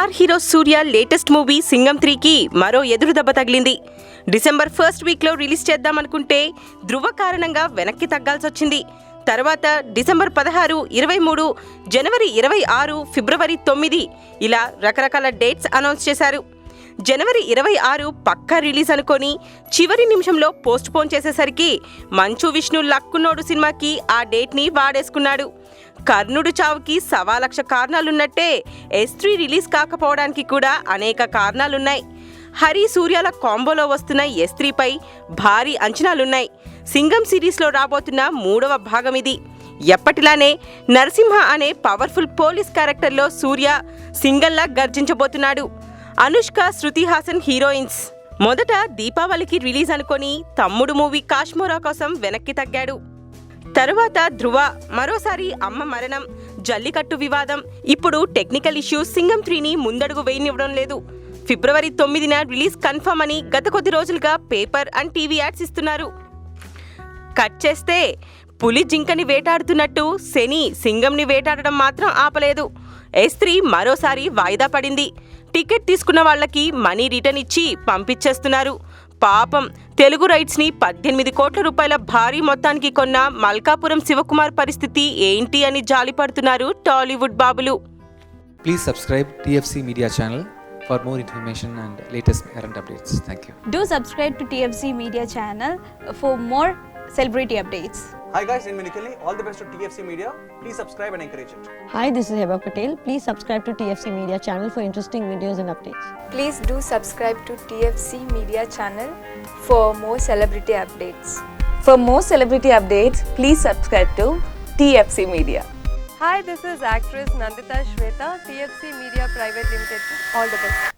Star hero సూర్య latest movie Singam 3కి మరో ఎదురు దెబ్బ తగిలింది. డిసెంబర్ ఫస్ట్ వీక్లో రిలీజ్ చేద్దామనుకుంటే ధృవ కారణంగా వెనక్కి తగ్గాల్సొచ్చింది. తర్వాత డిసెంబర్ 16, 23, జనవరి 26, ఫిబ్రవరి 9 ఇలా రకరకాల డేట్స్ అనౌన్స్ చేశారు. జనవరి 26 పక్కా రిలీజ్ అనుకొని చివరి నిమిషంలో పోస్ట్ పోన్ చేసేసరికి మంచు విష్ణు లక్కున్నోడు సినిమాకి ఆ డేట్ని వాడేసుకున్నాడు. కర్ణుడు చావుకి 1,00,000 కారణాలున్నట్టే S3 రిలీజ్ కాకపోవడానికి కూడా అనేక కారణాలున్నాయి. హరి సూర్యాల కాంబోలో వస్తున్న S3పై భారీ అంచనాలున్నాయి. సింగం సిరీస్లో రాబోతున్న 3వ భాగం ఇది. ఎప్పటిలానే నరసింహ అనే పవర్ఫుల్ పోలీస్ క్యారెక్టర్లో సూర్య సింగల్లా గర్జించబోతున్నాడు. అనుష్క, శృతి హాసన్ హీరోయిన్స్. మొదట దీపావళికి రిలీజ్ అనుకొని తమ్ముడు మూవీ కాశ్మోరా కోసం వెనక్కి తగ్గాడు. తరువాత ధృవ, మరోసారి అమ్మ మరణం, జల్లికట్టు వివాదం, ఇప్పుడు టెక్నికల్ ఇష్యూస్ సింగం 3ని ముందడుగు వేయనివ్వడం లేదు. ఫిబ్రవరి 9న రిలీజ్ కన్ఫర్మ్ అని గత కొద్ది రోజులుగా పేపర్ అండ్ టీవీ యాడ్స్ ఇస్తున్నారు. కట్ చేస్తే పులి జింకని వేటాడుతున్నట్టు శని సింగంని వేటాడడం మాత్రం ఆపలేదు. S3 మరోసారి వాయిదా పడింది. టికెట్ తీసుకున్న వాళ్ళకి మనీ రిటర్న్ ఇచ్చి పంపించేస్తున్నారు. పాపం తెలుగు రైట్స్ని 18 కోట్ల రూపాయల భారీ మొత్తానికి కొన్న మల్కాపురం శివకుమార్ పరిస్థితి ఏంటి అని జాలిపడుతున్నారు టాలీవుడ్ బాబులు. Please subscribe TFC Media channel for more information and latest current updates. Thank you. Do subscribe to TFC Media channel for more celebrity updates. Hi guys, in Minikali, all the best to TFC Media. Please subscribe and encourage it. Hi, this is Heba Patel. Please subscribe to TFC Media channel for interesting videos and updates. Please do subscribe to TFC Media channel for more celebrity updates. For more celebrity updates, please subscribe to TFC Media. Hi, this is actress Nandita Shweta, TFC Media Private Limited. All the best.